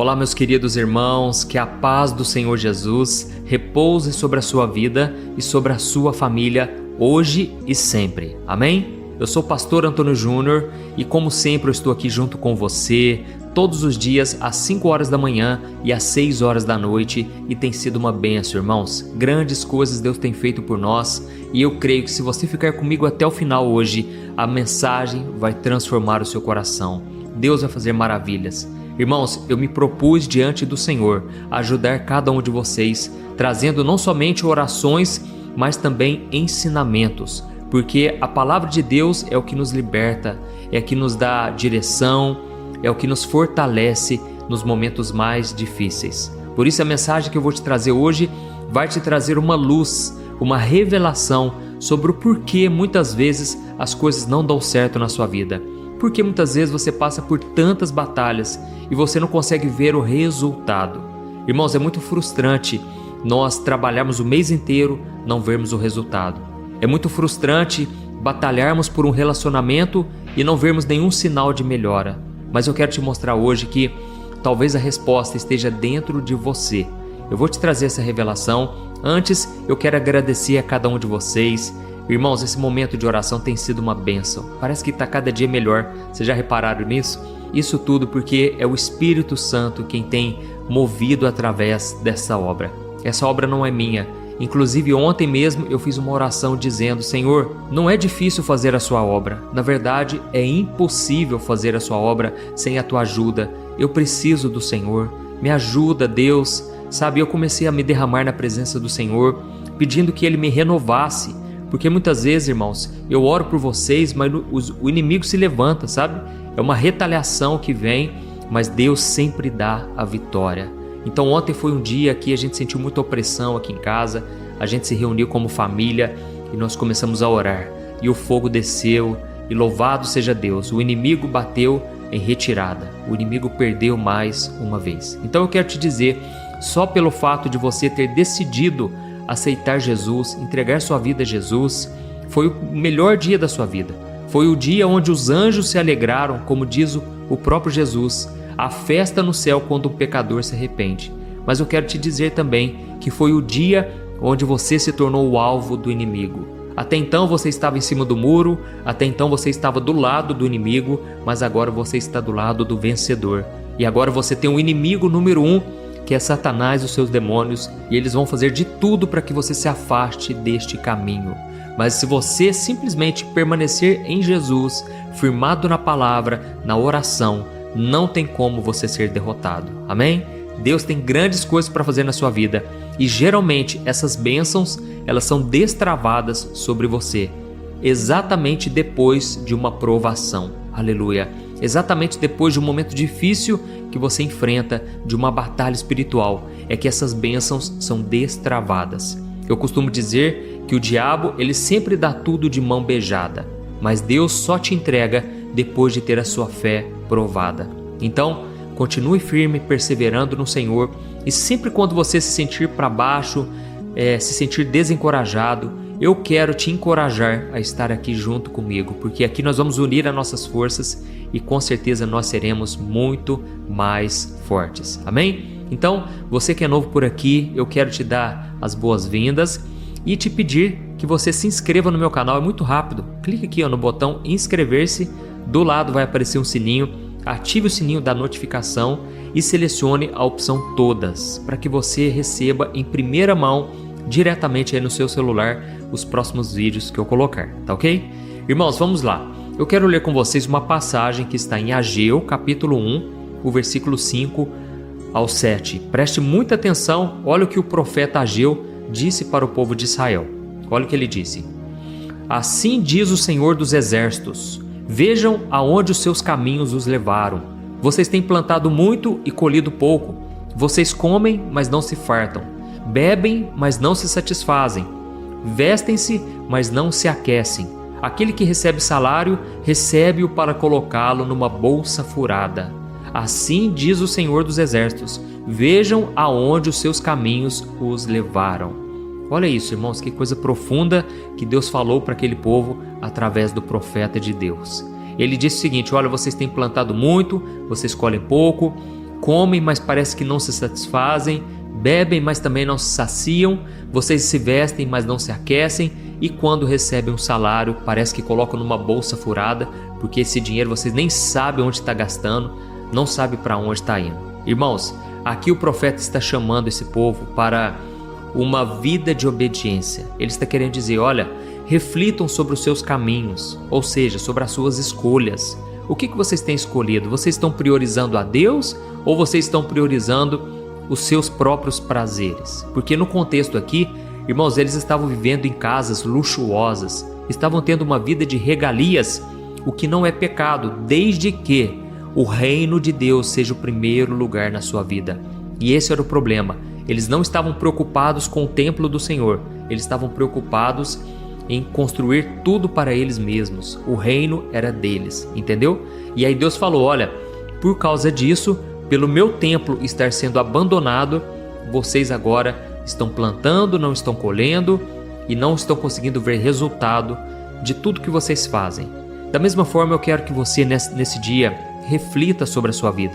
Olá, meus queridos irmãos, que a paz do Senhor Jesus repouse sobre a sua vida e sobre a sua família, hoje e sempre. Amém? Eu sou o pastor Antônio Júnior e, como sempre, eu estou aqui junto com você todos os dias às 5 horas da manhã e às 6 horas da noite, e tem sido uma bênção, irmãos. Grandes coisas Deus tem feito por nós e eu creio que se você ficar comigo até o final hoje, a mensagem vai transformar o seu coração. Deus vai fazer maravilhas. Irmãos, eu me propus diante do Senhor ajudar cada um de vocês, trazendo não somente orações, mas também ensinamentos, porque a palavra de Deus é o que nos liberta, é o que nos dá direção, é o que nos fortalece nos momentos mais difíceis. Por isso a mensagem que eu vou te trazer hoje vai te trazer uma luz, uma revelação sobre o porquê muitas vezes as coisas não dão certo na sua vida. Porque muitas vezes você passa por tantas batalhas e você não consegue ver o resultado. Irmãos, é muito frustrante nós trabalharmos o mês inteiro, não vermos o resultado. É muito frustrante batalharmos por um relacionamento e não vermos nenhum sinal de melhora. Mas eu quero te mostrar hoje que talvez a resposta esteja dentro de você. Eu vou te trazer essa revelação. Antes, eu quero agradecer a cada um de vocês. Irmãos, esse momento de oração tem sido uma bênção. Parece que está cada dia melhor. Vocês já repararam nisso? Isso tudo porque é o Espírito Santo quem tem movido através dessa obra. Essa obra não é minha. Inclusive ontem mesmo eu fiz uma oração dizendo: Senhor, não é difícil fazer a sua obra. Na verdade, é impossível fazer a sua obra sem a tua ajuda. Eu preciso do Senhor. Me ajuda, Deus. Sabe, eu comecei a me derramar na presença do Senhor, pedindo que Ele me renovasse. Porque muitas vezes, irmãos, eu oro por vocês, mas o inimigo se levanta, sabe? É uma retaliação que vem, mas Deus sempre dá a vitória. Então ontem foi um dia que a gente sentiu muita opressão aqui em casa, a gente se reuniu como família e nós começamos a orar. E o fogo desceu, e louvado seja Deus, o inimigo bateu em retirada, o inimigo perdeu mais uma vez. Então eu quero te dizer, só pelo fato de você ter decidido aceitar Jesus, entregar sua vida a Jesus, foi o melhor dia da sua vida. Foi o dia onde os anjos se alegraram, como diz o próprio Jesus, a festa no céu quando um pecador se arrepende. Mas eu quero te dizer também que foi o dia onde você se tornou o alvo do inimigo. Até então você estava em cima do muro, até então você estava do lado do inimigo, mas agora você está do lado do vencedor. E agora você tem um inimigo número 1, que é Satanás e os seus demônios, e eles vão fazer de tudo para que você se afaste deste caminho. Mas se você simplesmente permanecer em Jesus, firmado na palavra, na oração, não tem como você ser derrotado. Amém? Deus tem grandes coisas para fazer na sua vida, e geralmente essas bênçãos, elas são destravadas sobre você, exatamente depois de uma provação. Aleluia! Exatamente depois de um momento difícil que você enfrenta, de uma batalha espiritual, é que essas bênçãos são destravadas. Eu costumo dizer que o diabo, ele sempre dá tudo de mão beijada, mas Deus só te entrega depois de ter a sua fé provada. Então, continue firme, perseverando no Senhor, e sempre quando você se sentir para baixo, se sentir desencorajado, eu quero te encorajar a estar aqui junto comigo, porque aqui nós vamos unir as nossas forças e com certeza nós seremos muito mais fortes. Amém? Então, você que é novo por aqui, eu quero te dar as boas-vindas e te pedir que você se inscreva no meu canal. É muito rápido. Clique aqui no botão inscrever-se, do lado vai aparecer um sininho, ative o sininho da notificação e selecione a opção todas, para que você receba em primeira mão, diretamente aí no seu celular, os próximos vídeos que eu colocar, tá ok? Irmãos, vamos lá. Eu quero ler com vocês uma passagem que está em Ageu, capítulo 1, o versículo 5 ao 7. Preste muita atenção, olha o que o profeta Ageu disse para o povo de Israel. Olha o que ele disse. Assim diz o Senhor dos Exércitos, vejam aonde os seus caminhos os levaram. Vocês têm plantado muito e colhido pouco. Vocês comem, mas não se fartam. Bebem, mas não se satisfazem. Vestem-se, mas não se aquecem. Aquele que recebe salário, recebe-o para colocá-lo numa bolsa furada. Assim diz o Senhor dos Exércitos, vejam aonde os seus caminhos os levaram. Olha isso, irmãos, que coisa profunda que Deus falou para aquele povo através do profeta de Deus. Ele disse o seguinte: olha, vocês têm plantado muito, vocês colhem pouco, comem, mas parece que não se satisfazem, bebem, mas também não se saciam, vocês se vestem, mas não se aquecem, e quando recebem um salário, parece que colocam numa bolsa furada, porque esse dinheiro vocês nem sabem onde está gastando, não sabem para onde está indo. Irmãos, aqui o profeta está chamando esse povo para uma vida de obediência. Ele está querendo dizer, olha, reflitam sobre os seus caminhos, ou seja, sobre as suas escolhas. O que vocês têm escolhido? Vocês estão priorizando a Deus ou vocês estão priorizando os seus próprios prazeres? Porque no contexto aqui, irmãos, eles estavam vivendo em casas luxuosas, estavam tendo uma vida de regalias, o que não é pecado, desde que o reino de Deus seja o primeiro lugar na sua vida. E esse era o problema. Eles não estavam preocupados com o templo do Senhor, eles estavam preocupados em construir tudo para eles mesmos. O reino era deles, entendeu? E aí Deus falou, olha, por causa disso, pelo meu templo estar sendo abandonado, vocês agora estão plantando, não estão colhendo e não estão conseguindo ver resultado de tudo que vocês fazem. Da mesma forma, eu quero que você nesse dia reflita sobre a sua vida.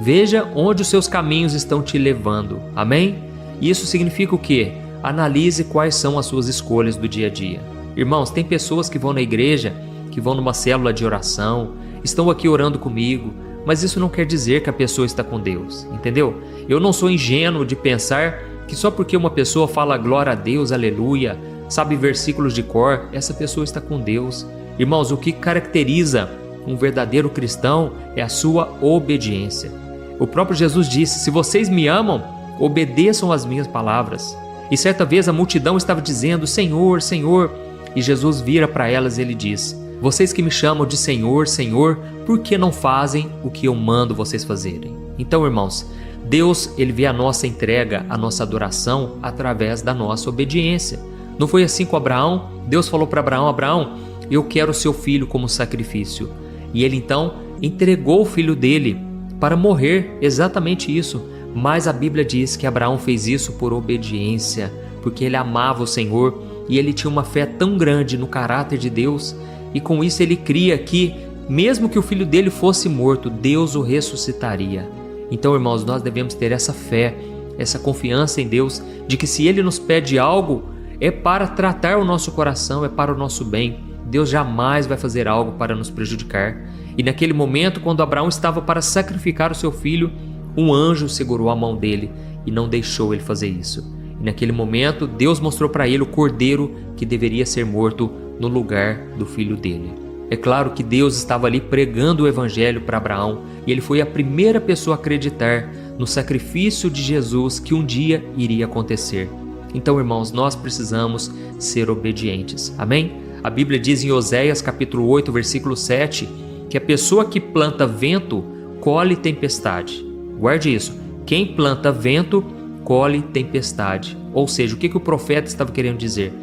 Veja onde os seus caminhos estão te levando, amém? E isso significa o quê? Analise quais são as suas escolhas do dia a dia. Irmãos, tem pessoas que vão na igreja, que vão numa célula de oração, estão aqui orando comigo, mas isso não quer dizer que a pessoa está com Deus, entendeu? Eu não sou ingênuo de pensar que só porque uma pessoa fala glória a Deus, aleluia, sabe versículos de cor, essa pessoa está com Deus. Irmãos, o que caracteriza um verdadeiro cristão é a sua obediência. O próprio Jesus disse, se vocês me amam, obedeçam às minhas palavras. E certa vez a multidão estava dizendo, Senhor, Senhor, e Jesus vira para elas e ele diz, vocês que me chamam de Senhor, Senhor, por que não fazem o que eu mando vocês fazerem? Então, irmãos, Deus, ele vê a nossa entrega, a nossa adoração através da nossa obediência. Não foi assim com Abraão? Deus falou para Abraão, Abraão, eu quero o seu filho como sacrifício. E ele então entregou o filho dele para morrer, exatamente isso. Mas a Bíblia diz que Abraão fez isso por obediência, porque ele amava o Senhor e ele tinha uma fé tão grande no caráter de Deus, e com isso ele cria que, mesmo que o filho dele fosse morto, Deus o ressuscitaria. Então, irmãos, nós devemos ter essa fé, essa confiança em Deus, de que se Ele nos pede algo, é para tratar o nosso coração, é para o nosso bem. Deus jamais vai fazer algo para nos prejudicar. E naquele momento, quando Abraão estava para sacrificar o seu filho, um anjo segurou a mão dele e não deixou ele fazer isso. E naquele momento, Deus mostrou para ele o cordeiro que deveria ser morto no lugar do filho dele. É claro que Deus estava ali pregando o evangelho para Abraão e ele foi a primeira pessoa a acreditar no sacrifício de Jesus que um dia iria acontecer. Então, irmãos, nós precisamos ser obedientes. Amém? A Bíblia diz em Oséias capítulo 8, versículo 7, que a pessoa que planta vento, colhe tempestade. Guarde isso. Quem planta vento, colhe tempestade. Ou seja, o que o profeta estava querendo dizer?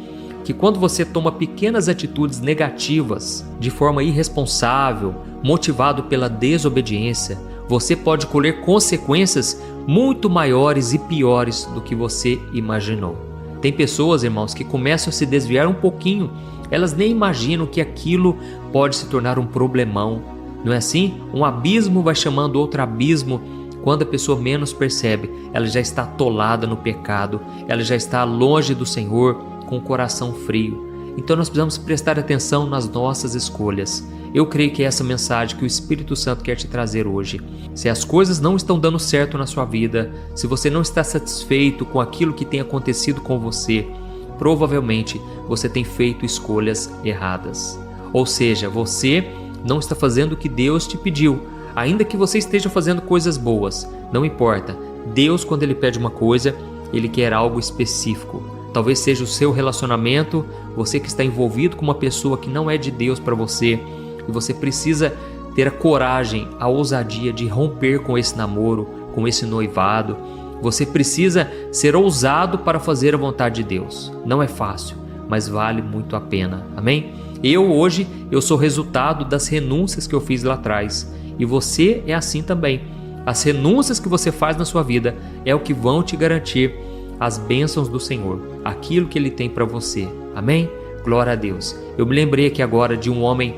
Que quando você toma pequenas atitudes negativas, de forma irresponsável, motivado pela desobediência, você pode colher consequências muito maiores e piores do que você imaginou. Tem pessoas, irmãos, que começam a se desviar um pouquinho, elas nem imaginam que aquilo pode se tornar um problemão. Não é assim? Um abismo vai chamando outro abismo. Quando a pessoa menos percebe, ela já está atolada no pecado, ela já está longe do Senhor, com o coração frio. Então nós precisamos prestar atenção nas nossas escolhas. Eu creio que é essa mensagem que o Espírito Santo quer te trazer hoje. Se as coisas não estão dando certo na sua vida, se você não está satisfeito com aquilo que tem acontecido com você, provavelmente você tem feito escolhas erradas. Ou seja, você não está fazendo o que Deus te pediu. Ainda que você esteja fazendo coisas boas, não importa. Deus, quando Ele pede uma coisa, Ele quer algo específico. Talvez seja o seu relacionamento, você que está envolvido com uma pessoa que não é de Deus para você, e você precisa ter a coragem, a ousadia de romper com esse namoro, com esse noivado. Você precisa ser ousado para fazer a vontade de Deus. Não é fácil, mas vale muito a pena. Amém? Hoje, eu sou resultado das renúncias que eu fiz lá atrás. E você é assim também. As renúncias que você faz na sua vida é o que vão te garantir as bênçãos do Senhor, aquilo que Ele tem para você. Amém? Glória a Deus. Eu me lembrei aqui agora de um homem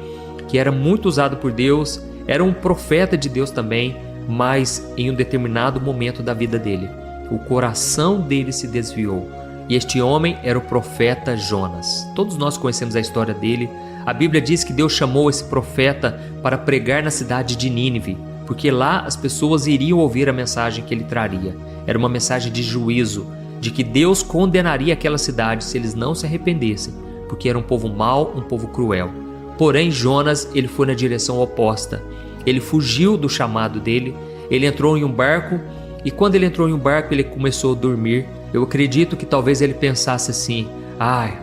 que era muito usado por Deus, era um profeta de Deus também, mas em um determinado momento da vida dele, o coração dele se desviou. E este homem era o profeta Jonas. Todos nós conhecemos a história dele. A Bíblia diz que Deus chamou esse profeta para pregar na cidade de Nínive, porque lá as pessoas iriam ouvir a mensagem que ele traria. Era uma mensagem de juízo, de que Deus condenaria aquela cidade se eles não se arrependessem, porque era um povo mau, um povo cruel. Porém, Jonas, ele foi na direção oposta. Ele fugiu do chamado dele, ele entrou em um barco, e quando ele entrou em um barco, ele começou a dormir. Eu acredito que talvez ele pensasse assim: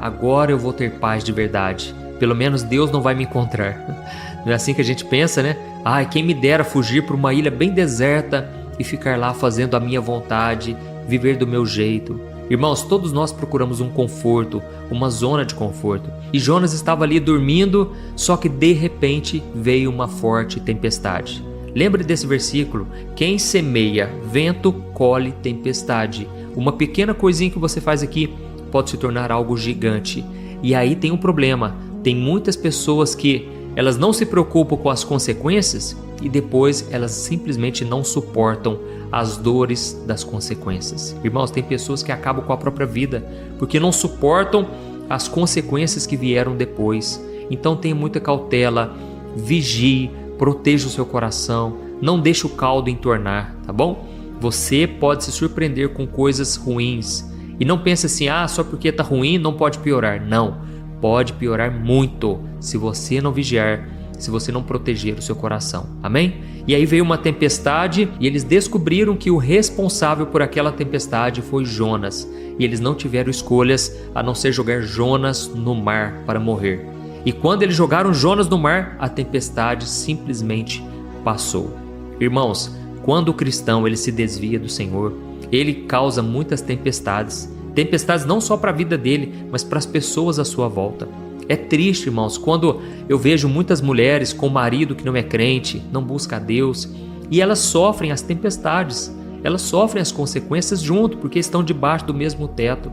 agora eu vou ter paz de verdade. Pelo menos Deus não vai me encontrar. Não é assim que a gente pensa, né? Quem me dera fugir para uma ilha bem deserta e ficar lá fazendo a minha vontade, viver do meu jeito. Irmãos, todos nós procuramos um conforto, uma zona de conforto. E Jonas estava ali dormindo, só que de repente veio uma forte tempestade. Lembre desse versículo: quem semeia vento, colhe tempestade. Uma pequena coisinha que você faz aqui pode se tornar algo gigante. E aí tem um problema. Tem muitas pessoas que elas não se preocupam com as consequências e depois elas simplesmente não suportam as dores das consequências. Irmãos, tem pessoas que acabam com a própria vida porque não suportam as consequências que vieram depois. Então tenha muita cautela, vigie, proteja o seu coração, não deixe o caldo entornar, tá bom? Você pode se surpreender com coisas ruins. E não pense assim: só porque está ruim não pode piorar. Não, pode piorar muito se você não vigiar, se você não proteger o seu coração. Amém? E aí veio uma tempestade e eles descobriram que o responsável por aquela tempestade foi Jonas. E eles não tiveram escolhas a não ser jogar Jonas no mar para morrer. E quando eles jogaram Jonas no mar, a tempestade simplesmente passou. Irmãos, quando o cristão ele se desvia do Senhor, ele causa muitas tempestades. Tempestades não só para a vida dele, mas para as pessoas à sua volta. É triste, irmãos, quando eu vejo muitas mulheres com marido que não é crente, não busca a Deus, e elas sofrem as tempestades, elas sofrem as consequências junto, porque estão debaixo do mesmo teto.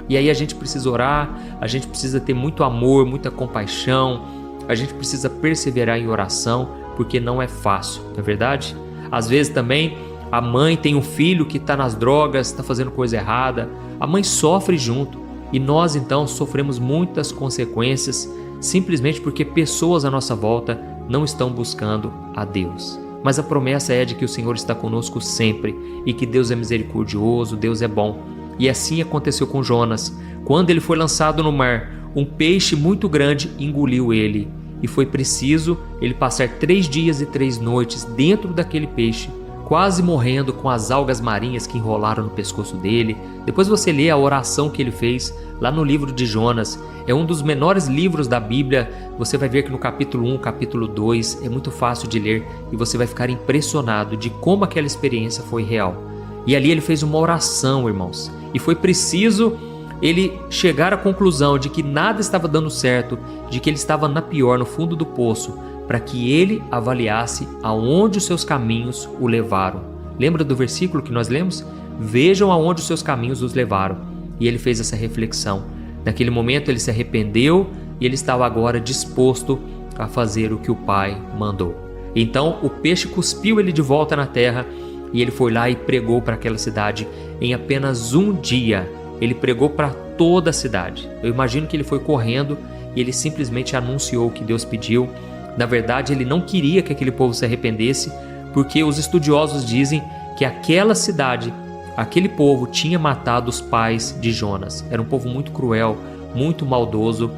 E aí a gente precisa orar, a gente precisa ter muito amor, muita compaixão, a gente precisa perseverar em oração, porque não é fácil, não é verdade? Às vezes também a mãe tem um filho que está nas drogas, está fazendo coisa errada, a mãe sofre junto e nós então sofremos muitas consequências simplesmente porque pessoas à nossa volta não estão buscando a Deus. Mas a promessa é de que o Senhor está conosco sempre e que Deus é misericordioso, Deus é bom. E assim aconteceu com Jonas. Quando ele foi lançado no mar, um peixe muito grande engoliu ele. E foi preciso ele passar 3 dias e 3 noites dentro daquele peixe, quase morrendo com as algas marinhas que enrolaram no pescoço dele. Depois você lê a oração que ele fez lá no livro de Jonas. É um dos menores livros da Bíblia. Você vai ver que no capítulo 1, capítulo 2 é muito fácil de ler e você vai ficar impressionado de como aquela experiência foi real. E ali ele fez uma oração, irmãos. E foi preciso ele chegar à conclusão de que nada estava dando certo, de que ele estava na pior, no fundo do poço, para que ele avaliasse aonde os seus caminhos o levaram. Lembra do versículo que nós lemos? Vejam aonde os seus caminhos os levaram. E ele fez essa reflexão. Naquele momento ele se arrependeu e ele estava agora disposto a fazer o que o Pai mandou. Então o peixe cuspiu ele de volta na terra e ele foi lá e pregou para aquela cidade. Em apenas um dia ele pregou para toda a cidade. Eu imagino que ele foi correndo e ele simplesmente anunciou o que Deus pediu. Na verdade, ele não queria que aquele povo se arrependesse, porque os estudiosos dizem que aquela cidade, aquele povo tinha matado os pais de Jonas. Era um povo muito cruel, muito maldoso,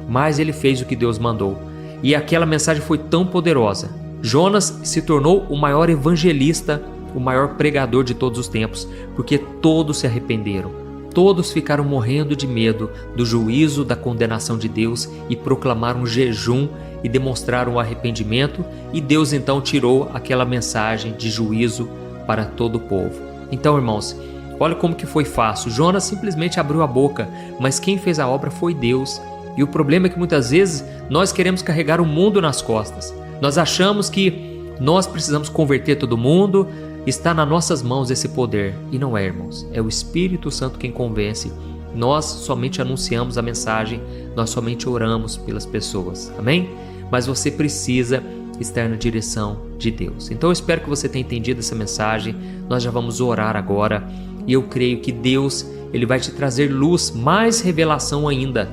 mas ele fez o que Deus mandou. E aquela mensagem foi tão poderosa. Jonas se tornou o maior evangelista, o maior pregador de todos os tempos, porque todos se arrependeram. Todos ficaram morrendo de medo do juízo, da condenação de Deus e proclamaram um jejum e demonstraram o arrependimento, e Deus então tirou aquela mensagem de juízo para todo o povo. Então, irmãos, olha como que foi fácil. Jonas simplesmente abriu a boca, mas quem fez a obra foi Deus. E o problema é que muitas vezes nós queremos carregar o mundo nas costas. Nós achamos que nós precisamos converter todo mundo, está nas nossas mãos esse poder. E não é, irmãos. É o Espírito Santo quem convence. Nós somente anunciamos a mensagem, nós somente oramos pelas pessoas. Amém? Mas você precisa estar na direção de Deus. Então eu espero que você tenha entendido essa mensagem. Nós já vamos orar agora e eu creio que Deus, Ele vai te trazer luz, mais revelação ainda,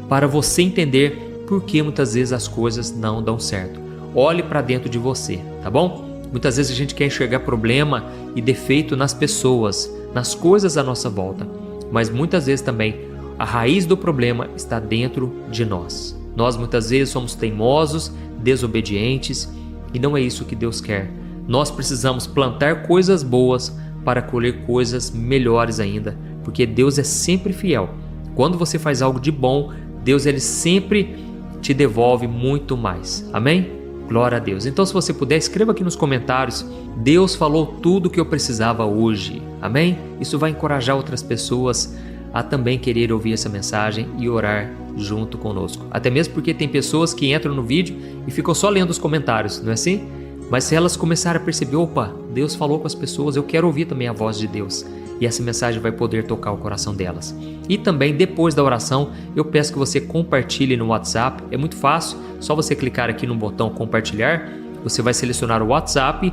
para você entender por que muitas vezes as coisas não dão certo. Olhe para dentro de você, tá bom? Muitas vezes a gente quer enxergar problema e defeito nas pessoas, nas coisas à nossa volta, mas muitas vezes também a raiz do problema está dentro de nós. Nós muitas vezes somos teimosos, desobedientes, e não é isso que Deus quer. Nós precisamos plantar coisas boas para colher coisas melhores ainda, porque Deus é sempre fiel. Quando você faz algo de bom, Deus ele sempre te devolve muito mais. Amém? Glória a Deus. Então, se você puder, escreva aqui nos comentários: Deus falou tudo o que eu precisava hoje. Amém? Isso vai encorajar outras pessoas a também querer ouvir essa mensagem e orar junto conosco. Até mesmo porque tem pessoas que entram no vídeo e ficam só lendo os comentários, não é assim? Mas se elas começarem a perceber, opa, Deus falou com as pessoas, eu quero ouvir também a voz de Deus. E essa mensagem vai poder tocar o coração delas. E também, depois da oração, eu peço que você compartilhe no WhatsApp. É muito fácil, só você clicar aqui no botão compartilhar. Você vai selecionar o WhatsApp,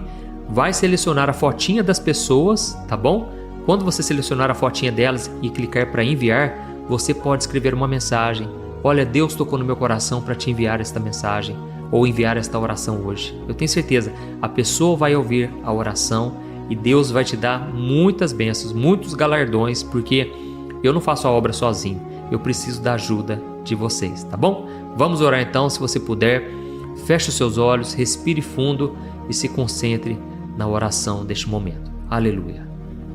vai selecionar a fotinha das pessoas, tá bom? Quando você selecionar a fotinha delas e clicar para enviar, você pode escrever uma mensagem. Olha, Deus tocou no meu coração para te enviar esta mensagem ou enviar esta oração hoje. Eu tenho certeza, a pessoa vai ouvir a oração e Deus vai te dar muitas bênçãos, muitos galardões, porque eu não faço a obra sozinho, eu preciso da ajuda de vocês, tá bom? Vamos orar então, se você puder, feche os seus olhos, respire fundo e se concentre na oração deste momento. Aleluia.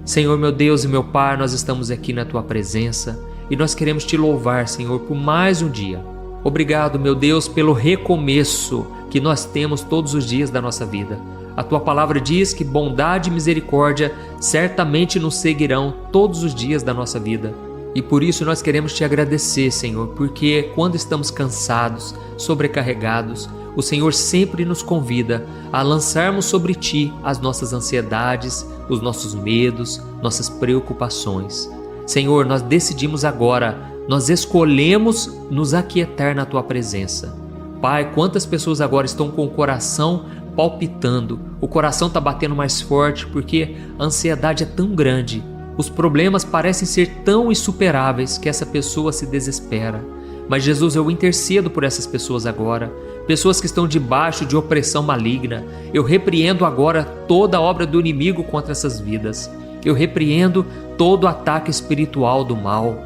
Senhor meu Deus e meu Pai, nós estamos aqui na Tua presença e nós queremos Te louvar, Senhor, por mais um dia. Obrigado, meu Deus, pelo recomeço que nós temos todos os dias da nossa vida. A Tua palavra diz que bondade e misericórdia certamente nos seguirão todos os dias da nossa vida. E por isso nós queremos Te agradecer, Senhor, porque quando estamos cansados, sobrecarregados, o Senhor sempre nos convida a lançarmos sobre Ti as nossas ansiedades, os nossos medos, nossas preocupações. Senhor, nós decidimos agora, nós escolhemos nos aquietar na Tua presença. Pai, quantas pessoas agora estão com o coração palpitando, o coração está batendo mais forte porque a ansiedade é tão grande, os problemas parecem ser tão insuperáveis que essa pessoa se desespera. Mas Jesus, eu intercedo por essas pessoas agora, pessoas que estão debaixo de opressão maligna. Eu repreendo agora toda a obra do inimigo contra essas vidas. Eu repreendo todo o ataque espiritual do mal.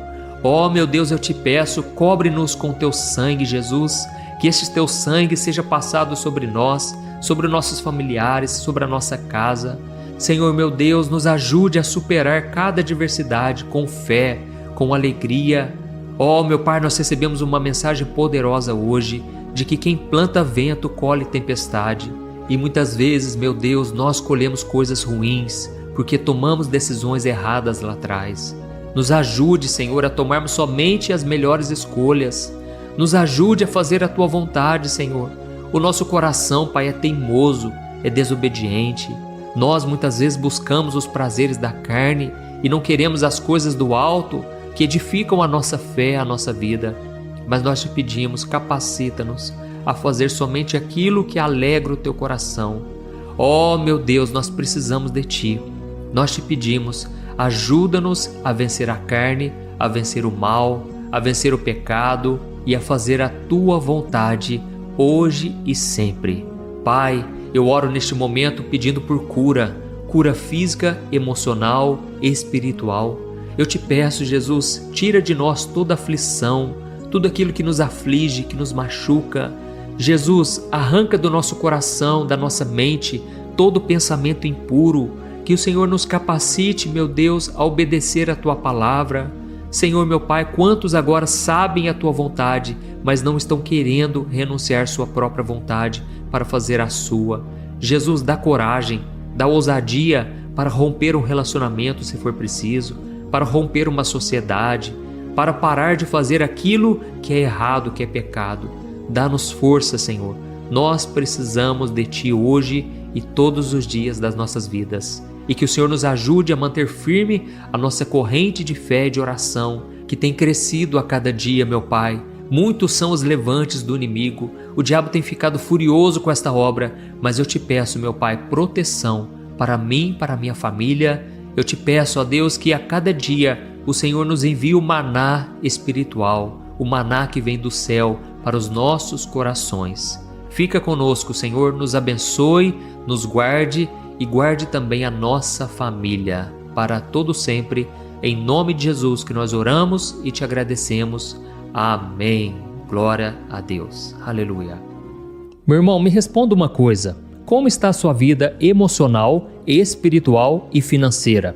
Oh meu Deus, eu te peço, cobre-nos com teu sangue, Jesus, que este teu sangue seja passado sobre nós, sobre nossos familiares, sobre a nossa casa. Senhor meu Deus, nos ajude a superar cada adversidade com fé, com alegria. Oh meu Pai, nós recebemos uma mensagem poderosa hoje, de que quem planta vento colhe tempestade. E muitas vezes, meu Deus, nós colhemos coisas ruins, porque tomamos decisões erradas lá atrás. Nos ajude, Senhor, a tomarmos somente as melhores escolhas. Nos ajude a fazer a Tua vontade, Senhor. O nosso coração, Pai, é teimoso, é desobediente. Nós muitas vezes buscamos os prazeres da carne e não queremos as coisas do alto que edificam a nossa fé, a nossa vida. Mas nós te pedimos, capacita-nos a fazer somente aquilo que alegra o Teu coração. Oh, meu Deus, nós precisamos de Ti. Nós te pedimos, ajuda-nos a vencer a carne, a vencer o mal, a vencer o pecado e a fazer a Tua vontade hoje e sempre. Pai, eu oro neste momento pedindo por cura física, emocional e espiritual. Eu te peço, Jesus, tira de nós toda aflição, tudo aquilo que nos aflige, que nos machuca. Jesus, arranca do nosso coração, da nossa mente, todo pensamento impuro, que o Senhor nos capacite, meu Deus, a obedecer a Tua palavra. Senhor, meu Pai, quantos agora sabem a Tua vontade, mas não estão querendo renunciar sua própria vontade para fazer a sua. Jesus, dá coragem, dá ousadia para romper um relacionamento se for preciso, para romper uma sociedade, para parar de fazer aquilo que é errado, que é pecado. Dá-nos força, Senhor. Nós precisamos de Ti hoje e todos os dias das nossas vidas. E que o Senhor nos ajude a manter firme a nossa corrente de fé e de oração, que tem crescido a cada dia, meu Pai, Muitos são os levantes do inimigo, o diabo tem ficado furioso com esta obra, mas eu te peço, meu Pai, proteção para mim, para a minha família. Eu te peço, ó Deus, que a cada dia o Senhor nos envie o maná espiritual, o maná que vem do céu para os nossos corações. Fica conosco, Senhor, nos abençoe, nos guarde e guarde também a nossa família para todo sempre. Em nome de Jesus que nós oramos e te agradecemos. Amém. Glória a Deus. Aleluia. Meu irmão, me responda uma coisa. Como está a sua vida emocional, espiritual e financeira?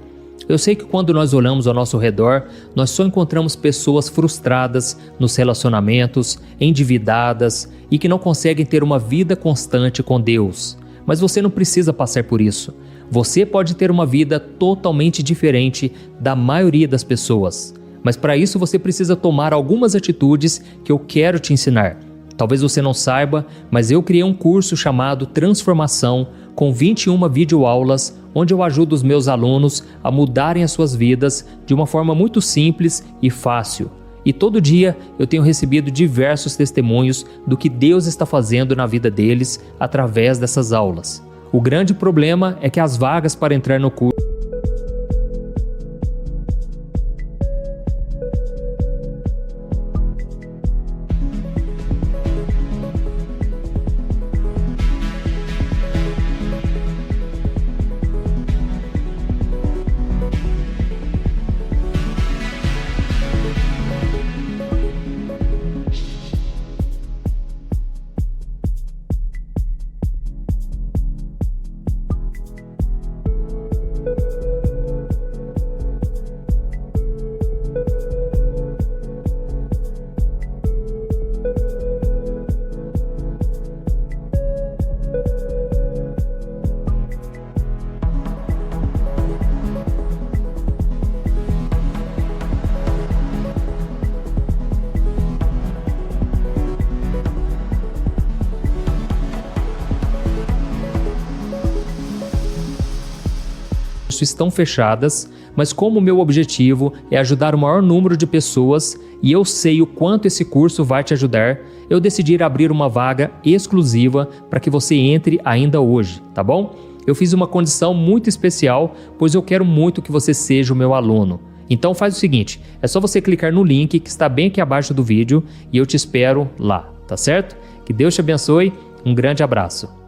Eu sei que quando nós olhamos ao nosso redor, nós só encontramos pessoas frustradas nos relacionamentos, endividadas e que não conseguem ter uma vida constante com Deus. Mas você não precisa passar por isso. Você pode ter uma vida totalmente diferente da maioria das pessoas. Mas para isso você precisa tomar algumas atitudes que eu quero te ensinar. Talvez você não saiba, mas eu criei um curso chamado Transformação, com 21 videoaulas, onde eu ajudo os meus alunos a mudarem as suas vidas de uma forma muito simples e fácil. E todo dia eu tenho recebido diversos testemunhos do que Deus está fazendo na vida deles através dessas aulas. O grande problema é que as vagas para entrar no curso estão fechadas, mas como o meu objetivo é ajudar o maior número de pessoas e eu sei o quanto esse curso vai te ajudar, eu decidi abrir uma vaga exclusiva para que você entre ainda hoje, tá bom? Eu fiz uma condição muito especial, pois eu quero muito que você seja o meu aluno. Então faz o seguinte, é só você clicar no link que está bem aqui abaixo do vídeo e eu te espero lá, tá certo? Que Deus te abençoe, um grande abraço.